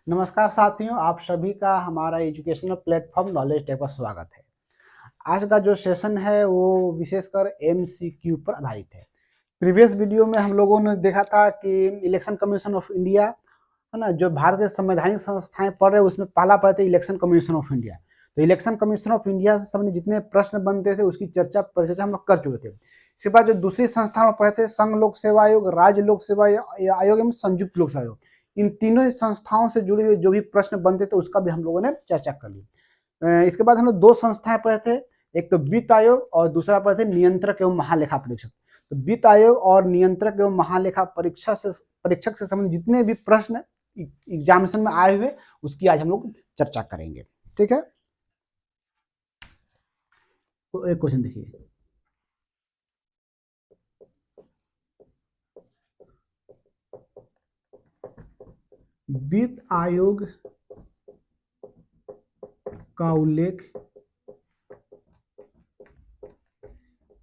नमस्कार साथियों, आप सभी का हमारा एजुकेशनल प्लेटफॉर्म नॉलेज टेक पर स्वागत है। आज का जो सेशन है वो विशेषकर एमसीक्यू पर आधारित है। प्रीवियस वीडियो में हम लोगों ने देखा था कि इलेक्शन कमीशन ऑफ इंडिया है ना, जो भारत के संवैधानिक संस्थाएं पढ़ रहे उसमें पहला पढ़े थे इलेक्शन कमीशन ऑफ इंडिया। तो इलेक्शन कमीशन ऑफ इंडिया से संबंधित जितने प्रश्न बनते थे उसकी परिचर्चा हम लोग कर चुके थे। इसके बाद जो दूसरी संस्था में पढ़े थे संघ लोक सेवा आयोग, राज्य लोक सेवा आयोग एवं संयुक्त लोक सेवा आयोग, इन तीनों ही संस्थाओं से जुड़े हुए जो भी प्रश्न बनते थे उसका भी हम लोगों ने चर्चा कर ली। इसके बाद हम लोग दो संस्थाएं पढ़े थे, एक तो वित्त आयोग और दूसरा पढ़े थे नियंत्रक एवं महालेखा परीक्षक। तो वित्त आयोग और नियंत्रक एवं महालेखा परीक्षक से संबंधित जितने भी प्रश्न एग्जामिनेशन में आए हुए उसकी आज हम लोग चर्चा करेंगे। ठीक है, तो एक क्वेश्चन देखिए, वित्त आयोग का उल्लेख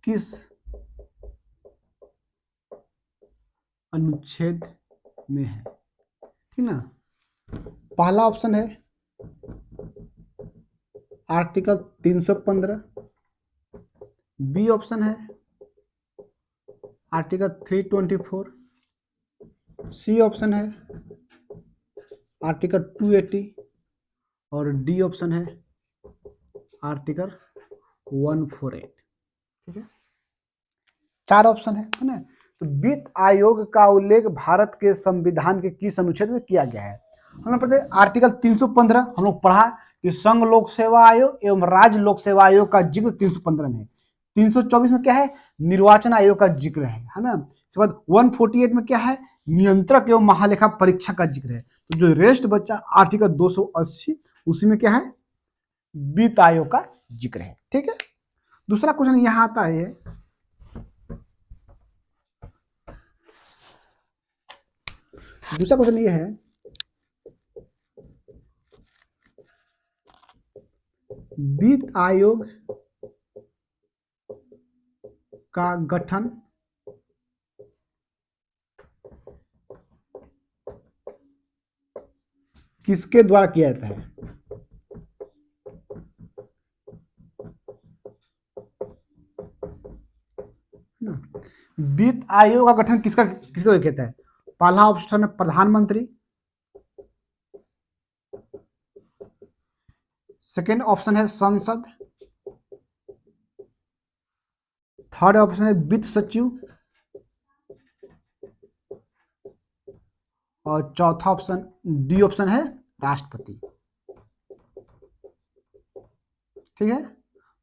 किस अनुच्छेद में है? ठीक ना, पहला ऑप्शन है आर्टिकल 315, बी ऑप्शन है आर्टिकल 324, सी ऑप्शन है आर्टिकल 280 और डी ऑप्शन है आर्टिकल 148। ठीक है, चार ऑप्शन है ना। तो वित्त आयोग का उल्लेख भारत के संविधान के किस अनुच्छेद में किया गया है? हमने पढ़ते आर्टिकल 315 हम लोग पढ़ा कि संघ लोक सेवा आयोग एवं राज्य लोक सेवा आयोग का जिक्र 315 में है। 324 में क्या है? निर्वाचन आयोग का जिक्र है ना। इसके बाद 148 में क्या है? नियंत्रक एवं महालेखा परीक्षा का जिक्र है। तो जो रेस्ट बच्चा आर्टिकल 280 उसी में क्या है? वित्त आयोग का जिक्र है। ठीक है, दूसरा क्वेश्चन यहां आता है, दूसरा क्वेश्चन ये है, वित्त आयोग का गठन किसके द्वारा किया जाता है? वित्त आयोग का गठन किसका किसका कहता है? पहला ऑप्शन है प्रधानमंत्री, सेकेंड ऑप्शन है संसद, थर्ड ऑप्शन है वित्त सचिव और चौथा ऑप्शन डी ऑप्शन है राष्ट्रपति। ठीक है,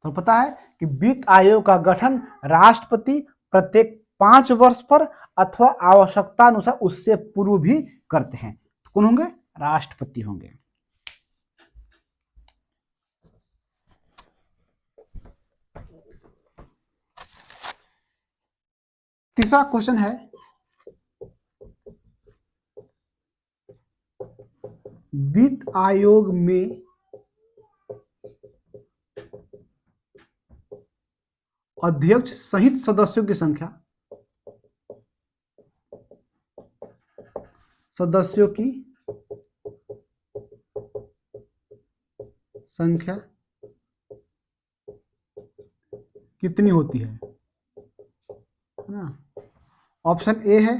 तो पता है कि वित्त आयोग का गठन राष्ट्रपति प्रत्येक 5 वर्ष पर अथवा आवश्यकता अनुसार उससे पूर्व भी करते हैं। तो कौन होंगे? राष्ट्रपति होंगे। तीसरा क्वेश्चन है, वित्त आयोग में अध्यक्ष सहित सदस्यों की संख्या कितनी होती है ना? ऑप्शन ए है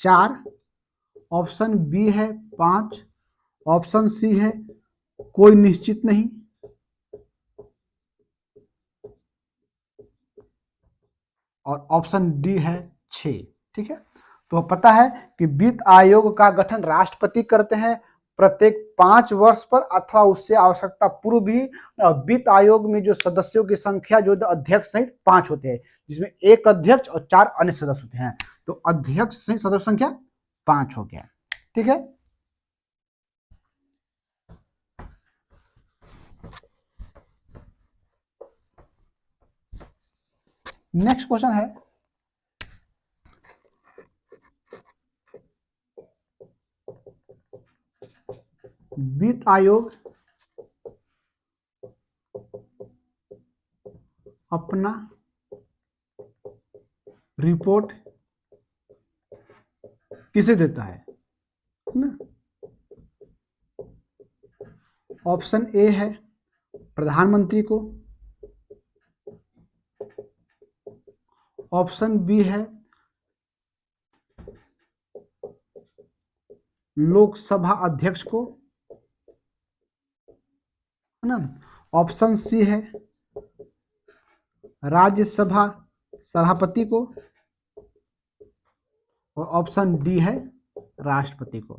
4, ऑप्शन बी है 5, ऑप्शन सी है कोई निश्चित नहीं, और ऑप्शन डी है 6। ठीक है, तो पता है कि वित्त आयोग का गठन राष्ट्रपति करते हैं प्रत्येक 5 वर्ष पर अथवा उससे आवश्यकता पूर्व भी। वित्त आयोग में जो सदस्यों की संख्या जो अध्यक्ष सहित 5 होते हैं, जिसमें एक अध्यक्ष और 4 अन्य सदस्य होते हैं। तो अध्यक्ष सहित सदस्य संख्या 5 हो गया। ठीक है, नेक्स्ट क्वेश्चन है, वित्त आयोग अपना रिपोर्ट किसे देता है ना? ऑप्शन ए है प्रधानमंत्री को, ऑप्शन बी है लोकसभा अध्यक्ष को, है ना, ऑप्शन सी है राज्यसभा सभापति को, और ऑप्शन डी है राष्ट्रपति को।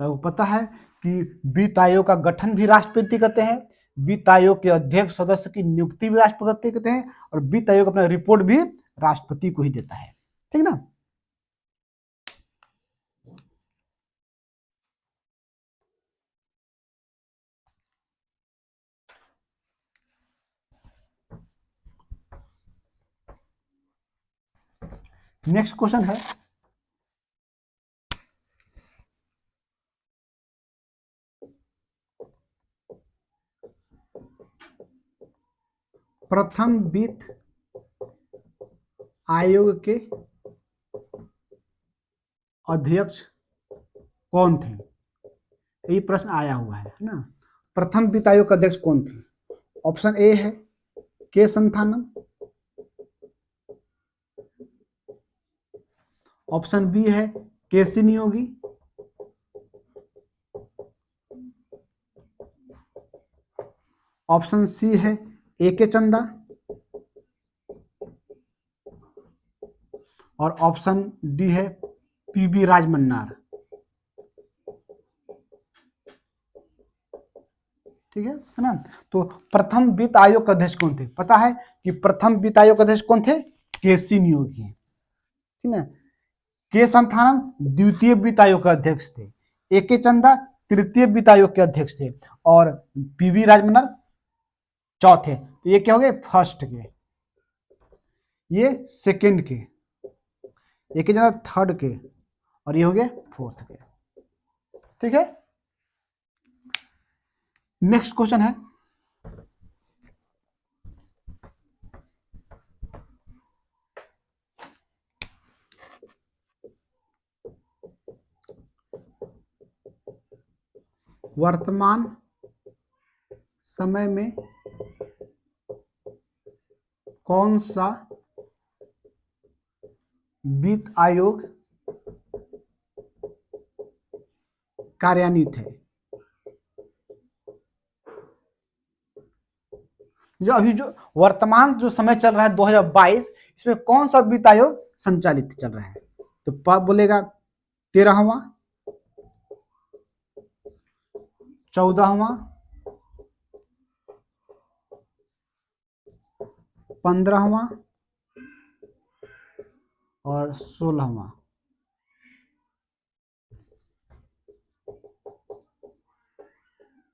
तो पता है कि वित्त आयोग का गठन भी राष्ट्रपति करते हैं, वित्त आयोग के अध्यक्ष सदस्य की नियुक्ति भी राष्ट्रपति करते हैं, और वित्त आयोग अपना रिपोर्ट भी राष्ट्रपति को ही देता है, ठीक ना। नेक्स्ट क्वेश्चन है प्रथम वित्त आयोग के अध्यक्ष कौन थे? ये प्रश्न आया हुआ है ना। प्रथम वित्त आयोग के अध्यक्ष कौन थे? ऑप्शन ए है के संथानम, ऑप्शन बी है के सी नियोगी, ऑप्शन सी है ए के चंदा, और ऑप्शन डी है पीबी राजमन्नार। ठीक है ना। तो प्रथम वित्त आयोग के अध्यक्ष कौन थे? पता है कि प्रथम वित्त आयोग के अध्यक्ष कौन थे? केसी नियोगी, ठीक है। के संथानम द्वितीय वित्त आयोग के अध्यक्ष थे, ए के चंदा तृतीय वित्त आयोग के अध्यक्ष थे, और पीबी राजमन्नार चौथे। तो ये क्या हो गए? फर्स्ट के, ये सेकंड के, ये के चंदा थर्ड के, और ये हो गए फोर्थ के, ठीक है। नेक्स्ट क्वेश्चन है वर्तमान समय में कौन सा वित्त आयोग कार्यान्वित है? जो अभी जो वर्तमान जो समय चल रहा है 2022, इसमें कौन सा वित्त आयोग संचालित चल रहा है? तो बोलेगा 13वां, 14वां, 15वां और 16वां।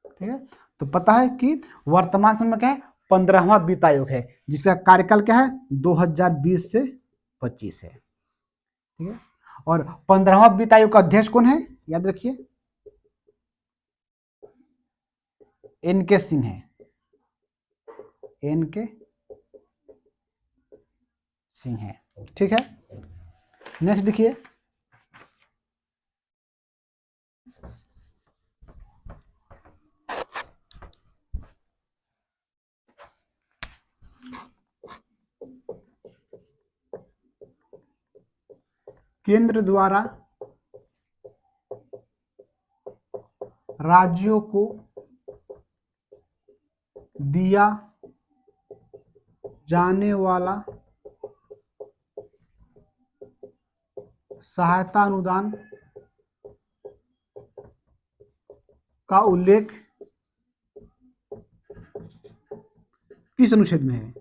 ठीक है। तो पता है कि वर्तमान समय क्या है? 15वां वित्त आयोग है, जिसका कार्यकाल क्या है? 2020 से 25 है, ठीक है। और 15वां वित्त आयोग का अध्यक्ष कौन है? याद रखिए, एन के सिंह है, एन के सिंह है, ठीक है। नेक्स्ट देखिए, केंद्र द्वारा राज्यों को दिया जाने वाला सहायता अनुदान का उल्लेख किस अनुच्छेद में है?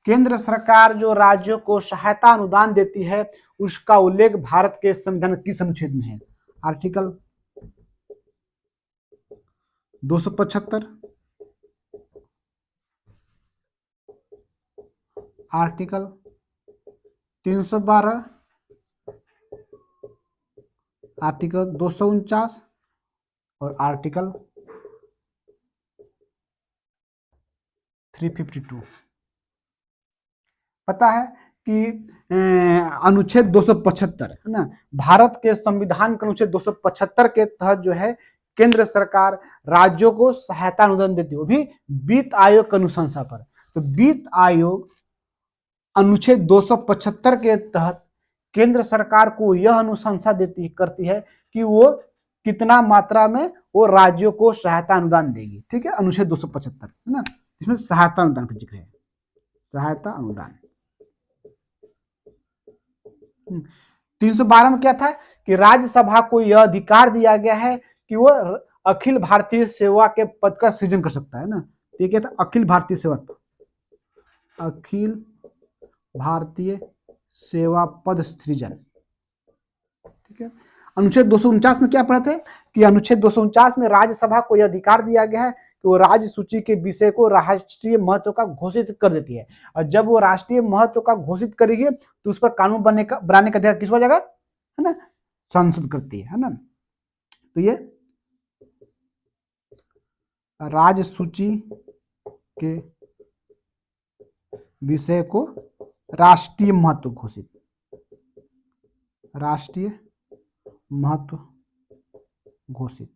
केंद्र सरकार जो राज्यों को सहायता अनुदान देती है, उसका उल्लेख भारत के संविधान किस अनुच्छेद में है? आर्टिकल 275, आर्टिकल 312, आर्टिकल 249 और आर्टिकल 352। पता है कि अनुच्छेद 275 है ना, भारत के संविधान के अनुच्छेद 275 के तहत जो है केंद्र सरकार राज्यों को सहायता अनुदान देती है, वो भी वित्त आयोग की अनुशंसा पर। तो वित्त आयोग अनुच्छेद 275 के तहत केंद्र सरकार को यह अनुशंसा देती करती है कि वो कितना मात्रा में वो राज्यों को सहायता अनुदान देगी। ठीक है, अनुच्छेद 275 है ना, इसमें सहायता अनुदान का जिक्र है, सहायता अनुदान। 312 में क्या था कि राज्यसभा को यह अधिकार दिया गया है कि वो अखिल भारतीय सेवा के पद का सृजन कर सकता है ना। तो ये क्या था, अखिल भारतीय सेवा, अखिल भारतीय सेवा पद सृजन। ठीक है, अनुच्छेद 249 में क्या पढ़े थे कि अनुच्छेद 249 में राज्यसभा को यह अधिकार दिया गया है कि वो राज्य सूची के विषय को राष्ट्रीय महत्व का घोषित कर देती है, और जब वो राष्ट्रीय महत्व का घोषित करेगी तो उस पर कानून बनाने का अधिकार किसको जाएगा, है ना, संसद करती है ना। तो ये राज्य सूची के विषय को राष्ट्रीय महत्व घोषित, राष्ट्रीय महत्व घोषित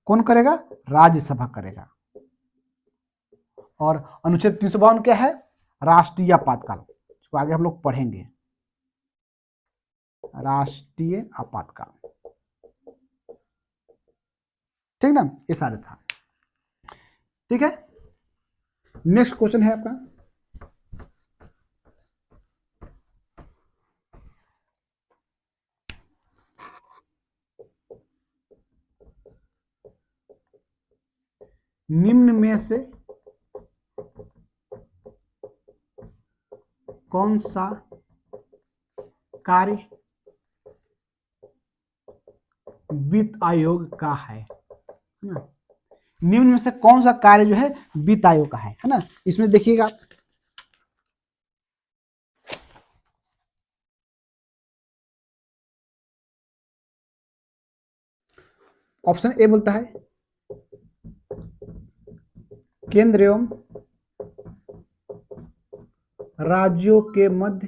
कौन करेगा, राज्यसभा करेगा। और अनुच्छेद 352 क्या है, राष्ट्रीय आपातकाल, इसको आगे हम लोग पढ़ेंगे, राष्ट्रीय आपातकाल। ठीक ना, ये सारे था। ठीक है, नेक्स्ट क्वेश्चन है आपका, निम्न में से कौन सा कार्य वित्त आयोग का है ना, निम्न में से कौन सा कार्य जो है वित्त आयोग का है ना। इसमें देखिएगा, ऑप्शन ए बोलता है केंद्र एवं राज्यों के मध्य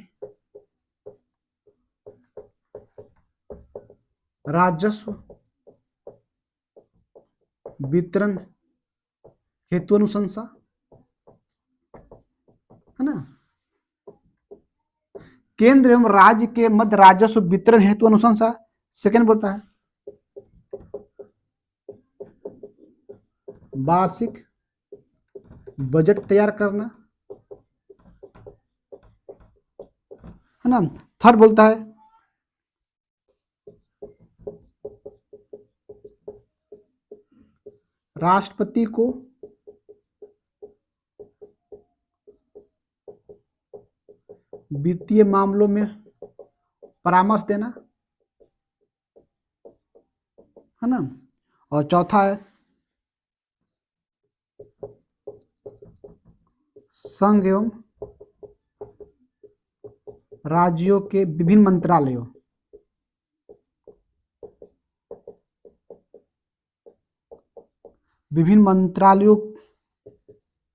राजस्व वितरण हेतु अनुशंसा, है ना, केंद्र एवं राज्य के मध्य राजस्व वितरण हेतु अनुशंसा। सेकंड बोलता है वार्षिक बजट तैयार करना, है ना। थर्ड बोलता है राष्ट्रपति को वित्तीय मामलों में परामर्श देना, है ना। और चौथा है संघ एवं राज्यों के विभिन्न मंत्रालयों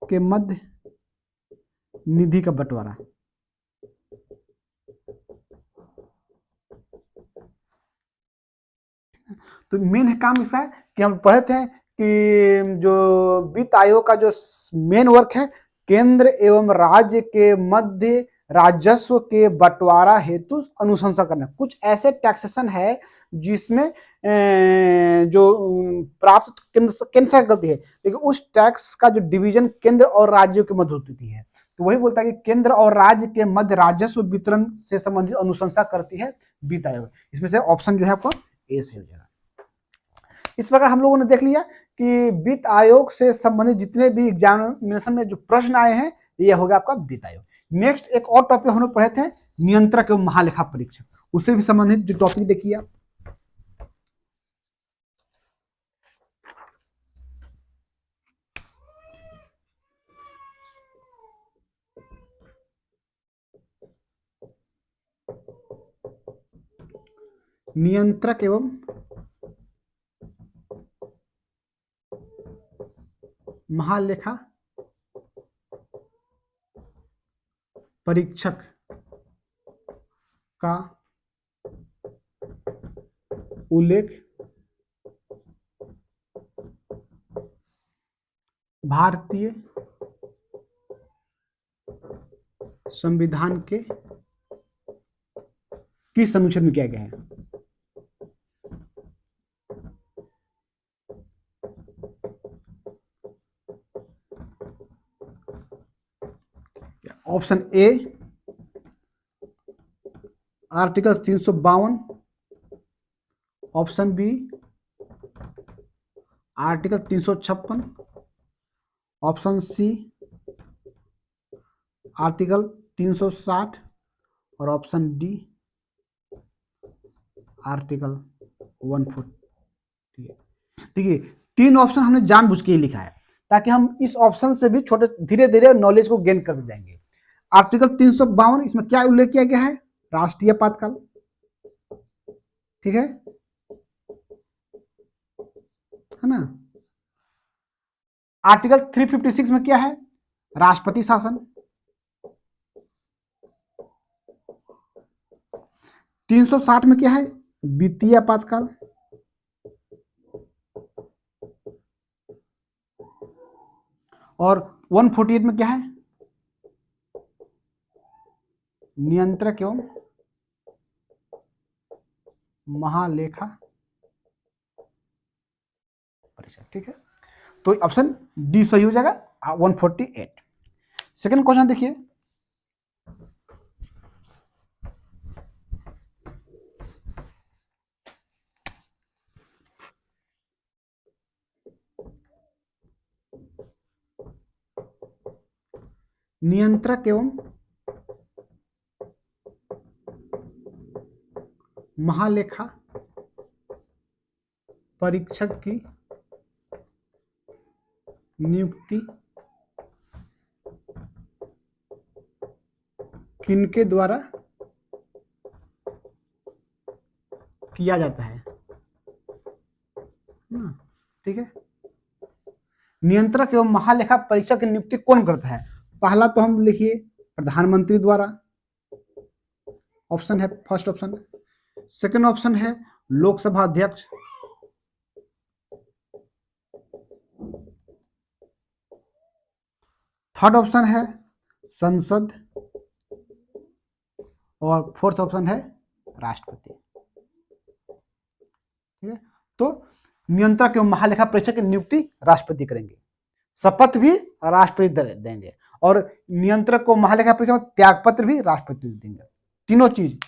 के मध्य निधि का बंटवारा। तो मेन काम इसका है कि हम पढ़े थे कि जो वित्त आयोग का जो मेन वर्क है, केंद्र एवं राज्य के मध्य राजस्व के बंटवारा हेतु अनुशंसा करना। कुछ ऐसे टैक्सेशन है जिसमें जो प्राप्त केंद्र सरकार करती है, लेकिन उस टैक्स का जो डिवीजन केंद्र और राज्यों के मध्य होती है। तो वही बोलता है कि केंद्र और राज्य के मध्य राजस्व वितरण से संबंधित अनुशंसा करती है वित्त आयोग। इसमें से ऑप्शन जो है आपको ए सही हो जाएगा। इस प्रकार हम लोगों ने देख लिया कि वित्त आयोग से संबंधित जितने भी एग्जामिनेशन में जो प्रश्न आए हैं, ये होगा आपका वित्त आयोग। नेक्स्ट एक और टॉपिक हम लोग पढ़े थे, नियंत्रक एवं महालेखा परीक्षक, उससे भी संबंधित जो टॉपिक देखिए आप, नियंत्रक एवं महालेखा परीक्षक का उल्लेख भारतीय संविधान के किस अनुच्छेद में किया गया है? Option A article 352, option B article 356, option C article 360 और ऑप्शन डी आर्टिकल 140। देखिए, तीन ऑप्शन हमने जानबूझ के ही लिखा है ताकि हम इस ऑप्शन से भी छोटे धीरे धीरे नॉलेज को गेन कर जाएंगे। आर्टिकल 352, इसमें क्या उल्लेख किया गया है? राष्ट्रीय आपातकाल, ठीक है ना। आर्टिकल 356 में क्या है? राष्ट्रपति शासन। 360 में क्या है? वित्तीय आपातकाल। और 148 में क्या है? नियंत्रक एवं महालेखा परीक्षक, ठीक है। तो ऑप्शन डी सही हो जाएगा, 148। सेकंड क्वेश्चन देखिए, नियंत्रक एवं महालेखा परीक्षक की नियुक्ति किनके द्वारा किया जाता है? ठीक है। नियंत्रक एवं महालेखा परीक्षक की नियुक्ति कौन करता है? पहला तो हम लिखिए प्रधानमंत्री द्वारा, ऑप्शन है फर्स्ट ऑप्शन। सेकंड ऑप्शन है लोकसभा अध्यक्ष। थर्ड ऑप्शन है संसद और फोर्थ ऑप्शन है राष्ट्रपति, ठीक है। तो नियंत्रक एवं महालेखा परीक्षक की नियुक्ति राष्ट्रपति करेंगे, शपथ भी राष्ट्रपति देंगे और नियंत्रक को महालेखा परीक्षक त्यागपत्र भी राष्ट्रपति देंगे। तीनों चीज,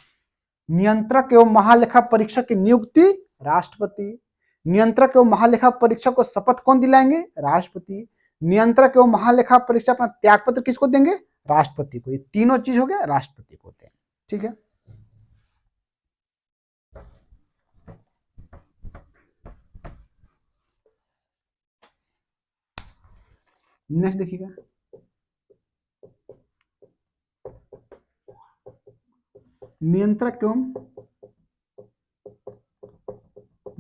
नियंत्रक एवं महालेखा परीक्षक की नियुक्ति राष्ट्रपति, नियंत्रक एवं महालेखा परीक्षक को शपथ कौन दिलाएंगे? राष्ट्रपति, नियंत्रक एवं महालेखा परीक्षक अपना त्यागपत्र किसको देंगे? राष्ट्रपति को। ये तीनों चीज हो गया राष्ट्रपति को होते हैं, ठीक है। नेक्स्ट देखिएगा, नियंत्रक एवं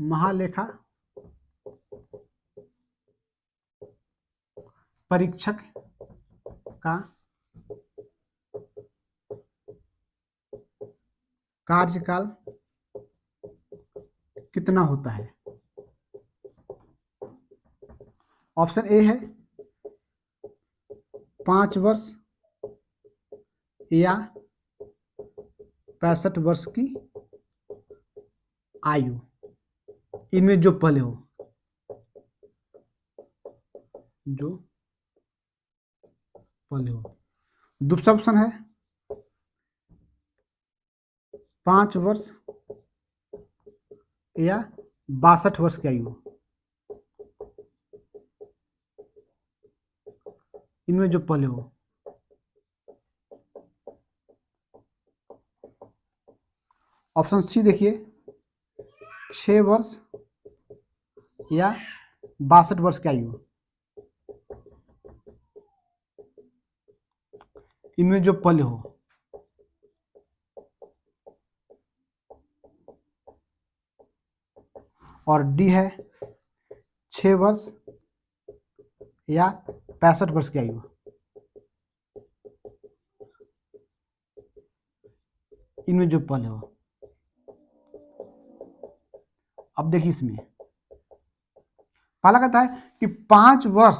महालेखा परीक्षक का कार्यकाल कितना होता है? ऑप्शन ए है 5 वर्ष या 65 वर्ष की आयु, इनमें जो पहले हो, जो पहले हो। दूसरा ऑप्शन है 5 वर्ष या 62 वर्ष की आयु, इनमें जो पहले हो। ऑप्शन सी देखिए 6 वर्ष या 62 वर्ष की आयु, इनमें जो पहले हो। और डी है 6 वर्ष या 65 वर्ष की आयु, इनमें जो पल हो। अब देखिए इसमें पहला कहता है कि 5 वर्ष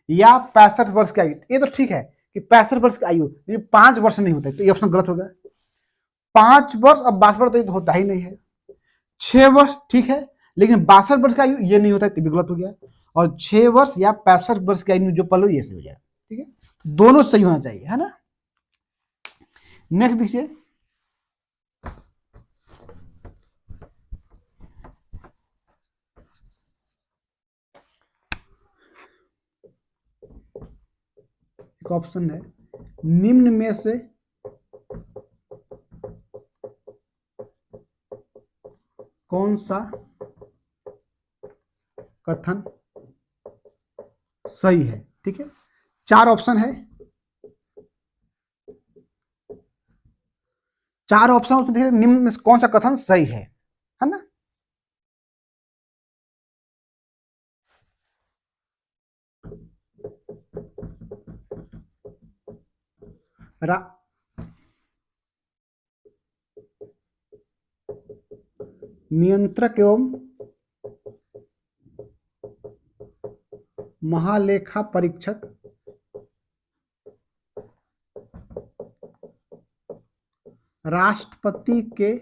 या 65 वर्ष की आयु, ये तो ठीक है कि 65 वर्ष की आयु, 5 वर्ष नहीं होता है, तो ये ऑप्शन गलत हो गया। 5 वर्ष और 62 वर्ष तो ये तो होता ही नहीं है। 6 वर्ष ठीक है, लेकिन 62 वर्ष की आयु ये नहीं होता है, तो भी गलत हो गया। और 6 वर्ष या 65 वर्ष की आयु में जो पल हो ये सही हो जाए। ठीक है, दोनों सही होना चाहिए, है ना। नेक्स्ट देखिए, एक ऑप्शन है, निम्न में से कौन सा कथन सही है। ठीक है, 4 ऑप्शन है, 4 ऑप्शन उसमें देखिए निम्न में से कौन सा कथन सही है ना। नियंत्रक एवं महालेखा परीक्षक राष्ट्रपति के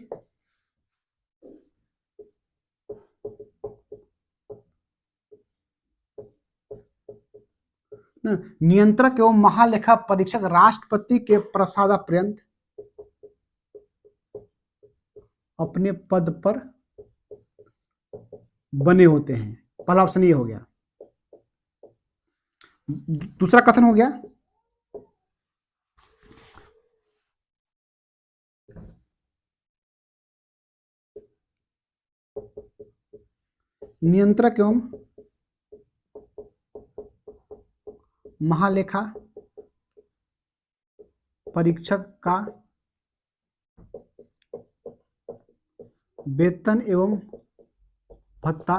नियंत्रक एवं महालेखा परीक्षक राष्ट्रपति के प्रसादापर्यंत अपने पद पर बने होते हैं। पहला ऑप्शन ये हो गया। दूसरा कथन हो गया, नियंत्रक एवं महालेखा परीक्षक का वेतन एवं भत्ता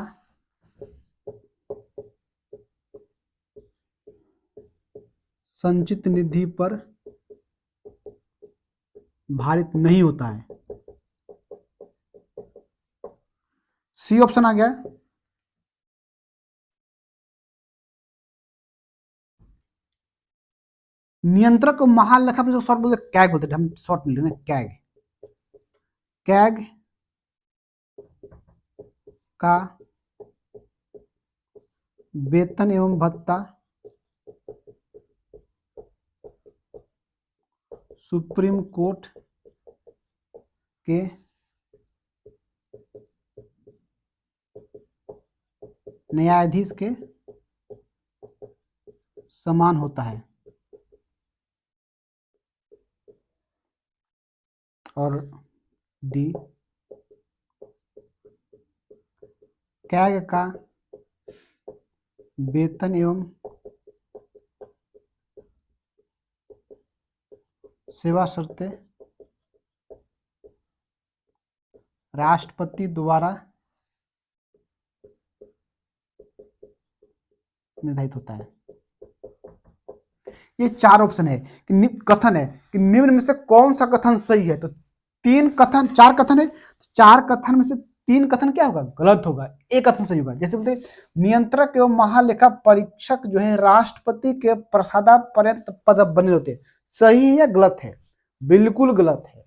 संचित निधि पर भारित नहीं होता है। सी ऑप्शन आ गया। नियंत्रक को महालेखा में जो शॉर्ट बोलते कैग बोलते हैं, हम शॉर्ट ले लेंगे कैग। कैग का वेतन एवं भत्ता सुप्रीम कोर्ट के न्यायाधीश के समान होता है। और डी, कैग का वेतन एवं सेवा शर्तें राष्ट्रपति द्वारा निर्धारित होता है। ये 4 ऑप्शन है कि कथन है कि निम्न में से कौन सा कथन सही है। तो 4 कथन है, 4 कथन में से 3 कथन क्या होगा, गलत होगा, एक कथन सही होगा। जैसे बोलते नियंत्रक एवं महालेखा परीक्षक जो है राष्ट्रपति के प्रसादापर्यंत पद बने होते, सही है या गलत है? बिल्कुल गलत है,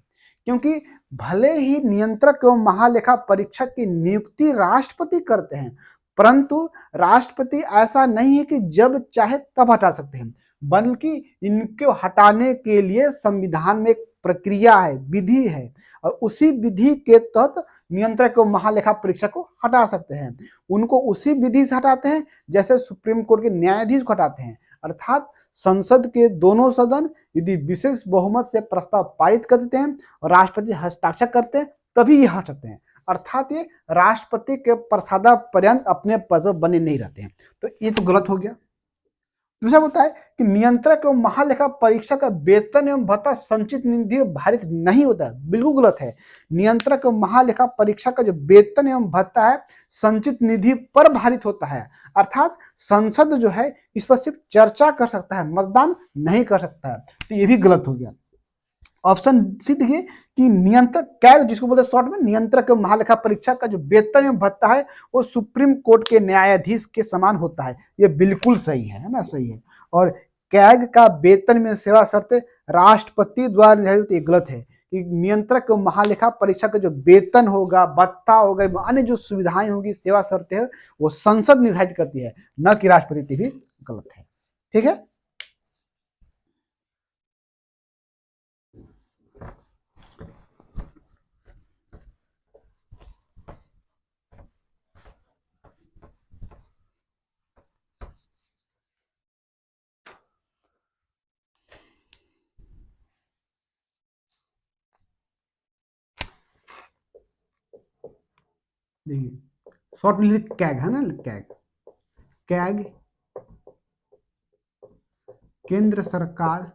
क्योंकि भले ही नियंत्रक एवं महालेखा परीक्षक की नियुक्ति राष्ट्रपति करते हैं, परंतु राष्ट्रपति ऐसा नहीं है कि जब चाहे तब हटा सकते हैं, बल्कि इनको हटाने के लिए संविधान में एक प्रक्रिया है, विधि है, और उसी विधि के तहत नियंत्रक एवं महालेखा परीक्षक को हटा सकते हैं। उनको उसी विधि से हटाते हैं जैसे सुप्रीम कोर्ट के न्यायाधीश को हटाते हैं, अर्थात संसद के दोनों सदन यदि विशेष बहुमत से प्रस्ताव पारित कर देते हैं और राष्ट्रपति हस्ताक्षर करते हैं तभी ये हट सकते हैं, अर्थात ये राष्ट्रपति के प्रसादापर्यंत अपने पद पर बने नहीं रहते हैं। तो ये तो गलत हो गया। दूसरा होता है कि नियंत्रक एवं महालेखा परीक्षक का वेतन एवं भत्ता संचित निधि भारित नहीं होता है, बिल्कुल गलत है। नियंत्रक एवं महालेखा परीक्षक का जो वेतन एवं भत्ता है संचित निधि पर भारित होता है, अर्थात संसद जो है इस पर सिर्फ चर्चा कर सकता है, मतदान नहीं कर सकता है। तो ये भी गलत हो गया। ऑप्शन सी देखिए कि नियंत्रक कैग, जिसको बोलते हैं शॉर्ट में नियंत्रक एवं महालेखा परीक्षक का जो वेतन एवं भत्ता है वो सुप्रीम कोर्ट के न्यायाधीश के समान होता है। ये बिल्कुल सही है ना, सही है। और कैग का वेतन में सेवा शर्तें राष्ट्रपति द्वारा निर्धारित, ये गलत है कि नियंत्रक एवं महालेखा परीक्षक का जो वेतन होगा, भत्ता होगा, अन्य जो सुविधाएं होगी, सेवा शर्तें है, वो संसद निर्धारित करती है, न कि राष्ट्रपति। भी गलत है। ठीक है। देखिए शॉर्ट में कैग है ना, कैग। कैग केंद्र सरकार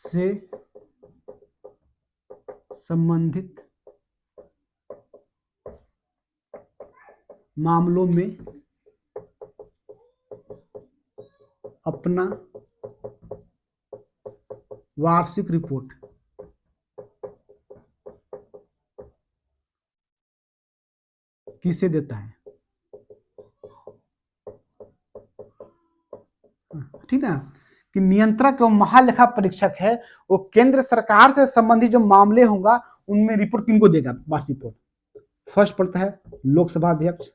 से संबंधित मामलों में अपना वार्षिक रिपोर्ट किसे देता है? ठीक है, कि नियंत्रक एवं महालेखा परीक्षक है वो केंद्र सरकार से संबंधित जो मामले होगा उनमें रिपोर्ट किनको देगा? वार्षिक रिपोर्ट। फर्स्ट पड़ता है लोकसभा अध्यक्ष,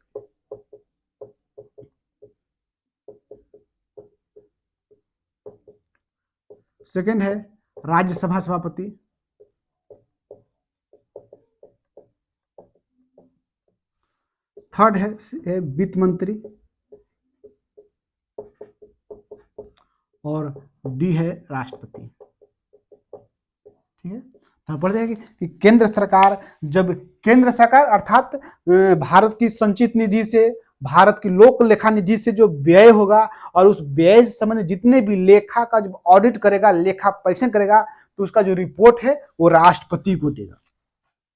सेकंड है राज्यसभा सभापति, थर्ड है वित्त मंत्री, और डी है राष्ट्रपति। ठीक है, तो पढ़ जाएगी कि केंद्र सरकार, जब केंद्र सरकार अर्थात भारत की संचित निधि से, भारत की लोक लेखा निधि से जो व्यय होगा और उस व्यय से संबंधित जितने भी लेखा का जब ऑडिट करेगा, लेखा परीक्षण करेगा, तो उसका जो रिपोर्ट है वो राष्ट्रपति को देगा।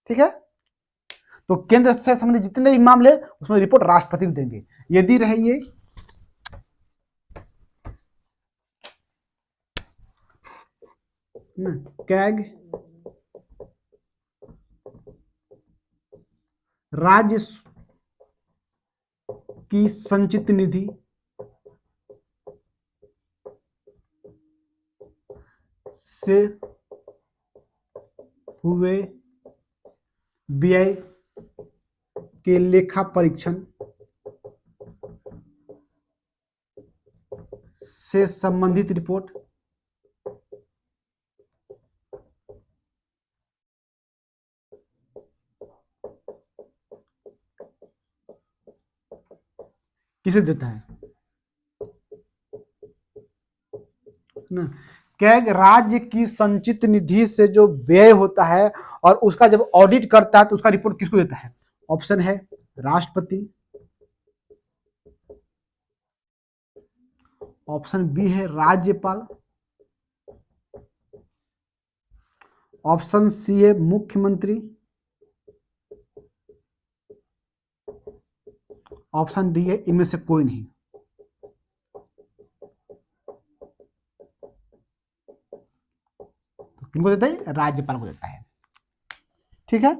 ठीक है, तो केंद्र से संबंधित जितने भी मामले उसमें रिपोर्ट राष्ट्रपति को देंगे। यदि रहे ये कैग राज्य की संचित निधि से हुए व्यय के लेखा परीक्षण से संबंधित रिपोर्ट किसे देता है ना? कैग राज्य की संचित निधि से जो व्यय होता है और उसका जब ऑडिट करता है तो उसका रिपोर्ट किसको देता है? ऑप्शन है राष्ट्रपति, ऑप्शन बी है राज्यपाल, ऑप्शन सी है मुख्यमंत्री, ऑप्शन डी है इनमें से कोई नहीं। तो किनको देता है? राज्यपाल को देता है। ठीक है,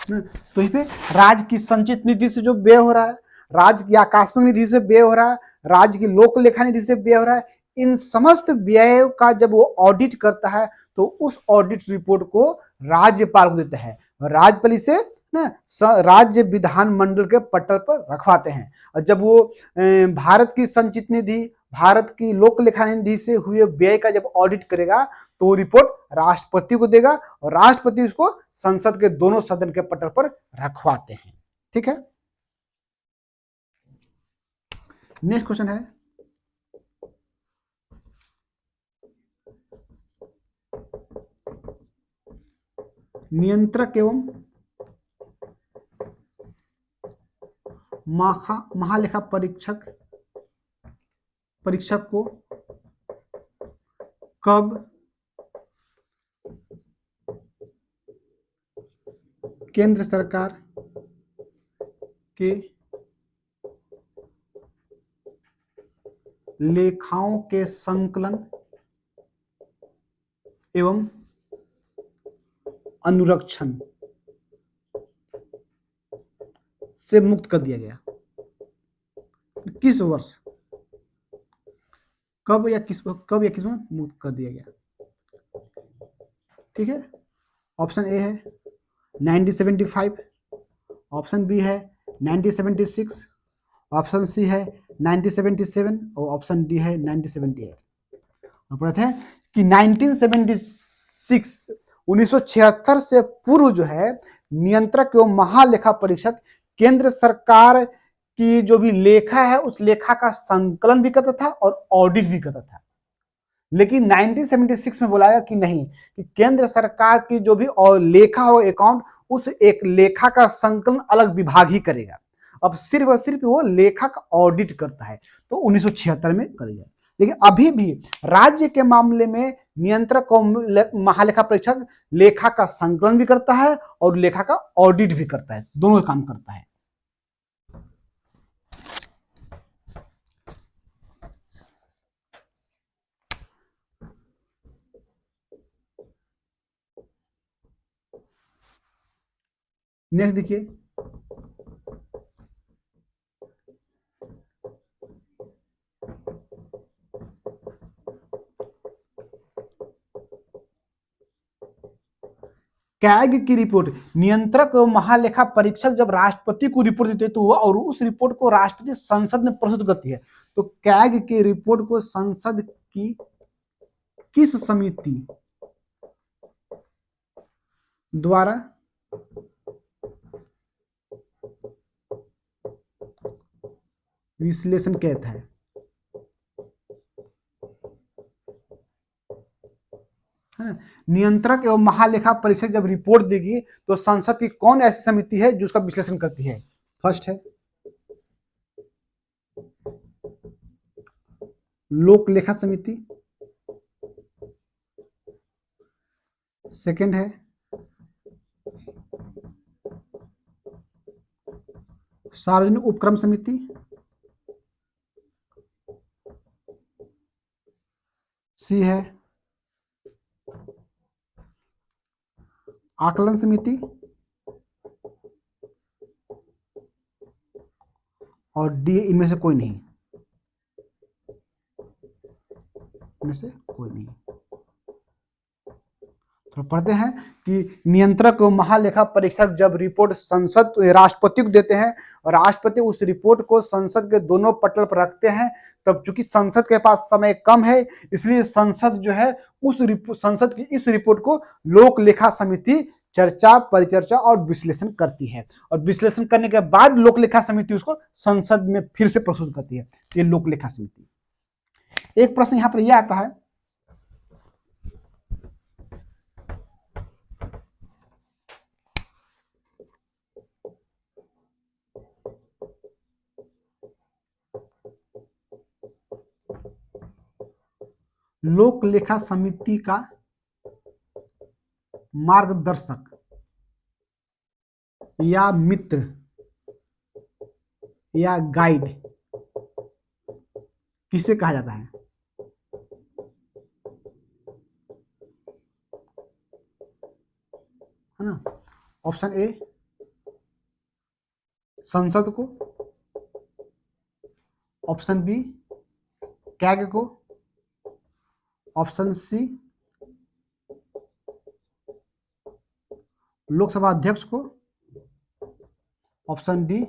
तो इस पे राज्य की संचित निधि से जो व्यय हो रहा है, राज्य की आकस्मिक निधि से व्यय हो रहा है, राज्य की लोक लेखा निधि से व्यय हो रहा है, इन समस्त व्यय का जब वो ऑडिट करता है तो उस ऑडिट रिपोर्ट को राज्यपाल को देता है, और राज्यपाल इसे ना राज्य विधानमंडल के पटल पर रखवाते हैं। और जब वो भारत की संचित निधि, भारत की लोक लेखा निधि से हुए व्यय का जब ऑडिट करेगा तो वो रिपोर्ट राष्ट्रपति को देगा, और राष्ट्रपति उसको संसद के दोनों सदन के पटल पर रखवाते हैं। ठीक है, नेक्स्ट क्वेश्चन है नियंत्रक एवं महालेखा परीक्षक को कब केंद्र सरकार के लेखाओं के संकलन एवं अनुरक्षण से मुक्त कर दिया गया। किस वर्ष, कब या किस में मुक्त कर दिया गया? ठीक है, ऑप्शन ए है 1975, ऑप्शन बी है 1976, ऑप्शन सी है 1977 और ऑप्शन डी है 1978। पढ़ते हैं कि 1976 1976 से पूर्व जो है नियंत्रक एवं महालेखा परीक्षक केंद्र सरकार की जो भी लेखा है उस लेखा का संकलन भी करता था और ऑडिट भी करता था। लेकिन 1976 में बोला गया कि नहीं, कि केंद्र सरकार की जो भी और लेखा हो अकाउंट, उस एक लेखा का संकलन अलग विभाग ही करेगा। अब सिर्फ और सिर्फ वो लेखा का ऑडिट करता है, तो 1976 में करेगा। लेकिन अभी भी राज्य के मामले में नियंत्रक और महालेखा परीक्षक लेखा का संकलन भी करता है और लेखा का ऑडिट भी करता है, दोनों काम करता है। नेक्स्ट देखिए, कैग की रिपोर्ट, नियंत्रक और महालेखा परीक्षक जब राष्ट्रपति को रिपोर्ट देते तो और उस रिपोर्ट को राष्ट्रपति संसद में प्रस्तुत करती है, तो कैग की रिपोर्ट को संसद की किस समिति द्वारा विश्लेषण कहता है? नियंत्रक एवं महालेखा परीक्षक जब रिपोर्ट देगी तो संसद की कौन ऐसी समिति है जो उसका विश्लेषण करती है? फर्स्ट है लोक लेखा समिति, सेकंड है सार्वजनिक उपक्रम समिति, सी है आकलन समिति और डी इनमें से कोई नहीं, इनमें से कोई नहीं। तो पढ़ते हैं कि नियंत्रक और महालेखा परीक्षक जब रिपोर्ट संसद राष्ट्रपति को देते हैं और राष्ट्रपति उस रिपोर्ट को संसद के दोनों पटल पर रखते हैं, तब चूंकि संसद के पास समय कम है इसलिए संसद जो है उस संसद की इस रिपोर्ट को लोक लेखा समिति चर्चा परिचर्चा और विश्लेषण करती है, और विश्लेषण करने के बाद लोक लेखा समिति उसको संसद में फिर से प्रस्तुत करती है। ये लोक लेखा समिति। एक प्रश्न यहां पर यह आता है, लोक लेखा समिति का मार्गदर्शक या मित्र या गाइड किसे कहा जाता है? है ना, ऑप्शन ए संसद को, ऑप्शन बी कैग को, ऑप्शन सी लोकसभा अध्यक्ष को, ऑप्शन डी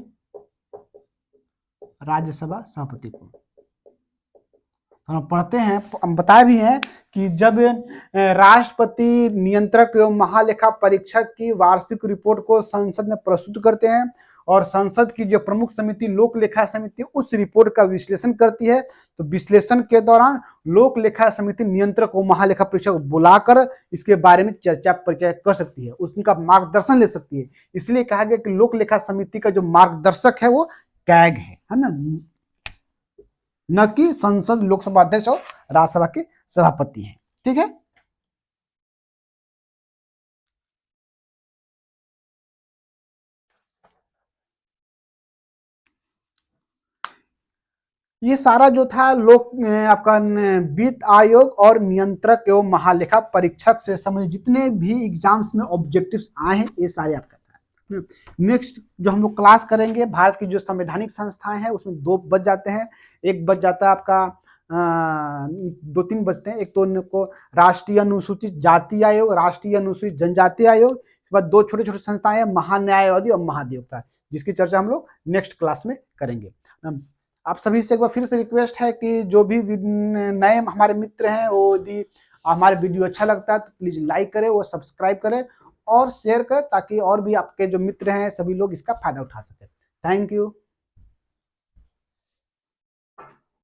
राज्यसभा सभापति को। हम पढ़ते हैं, हम बताए भी हैं कि जब राष्ट्रपति नियंत्रक एवं महालेखा परीक्षक की वार्षिक रिपोर्ट को संसद में प्रस्तुत करते हैं और संसद की जो प्रमुख समिति लोक लेखा समिति उस रिपोर्ट का विश्लेषण करती है, तो विश्लेषण के दौरान लोक लेखा समिति नियंत्रक और महालेखा परीक्षक बुलाकर इसके बारे में चर्चा परिचय कर सकती है, उसका मार्गदर्शन ले सकती है। इसलिए कहा गया कि लोक लेखा समिति का जो मार्गदर्शक है वो कैग है ना, न कि संसद लोकसभा अध्यक्ष और राज्यसभा के सभापति हैं। ठीक है, ये सारा जो था लोक आपका वित्त आयोग और नियंत्रक एवं महालेखा परीक्षक से संबंधित जितने भी एग्जाम्स में ऑब्जेक्टिव्स आए हैं ये सारे आपका था। नेक्स्ट जो हम लोग क्लास करेंगे भारत की जो संवैधानिक संस्थाएं हैं उसमें 2 बच जाते हैं, एक बच जाता है आपका 2-3 बचते हैं। एक तो उनको राष्ट्रीय अनुसूचित जाति आयोग, राष्ट्रीय अनुसूचित जनजाति आयोग, इसके बाद 2 छोटे-छोटे संस्थाएं हैं महान्यायवादी और महाधिवक्ता, जिसकी चर्चा हम लोग नेक्स्ट क्लास में करेंगे। आप सभी से एक बार फिर से रिक्वेस्ट है कि जो भी नए हमारे मित्र हैं वो यदि हमारे वीडियो अच्छा लगता है तो प्लीज लाइक करें और सब्सक्राइब करें और शेयर करें ताकि और भी आपके जो मित्र हैं सभी लोग इसका फायदा उठा सकें। Thank you.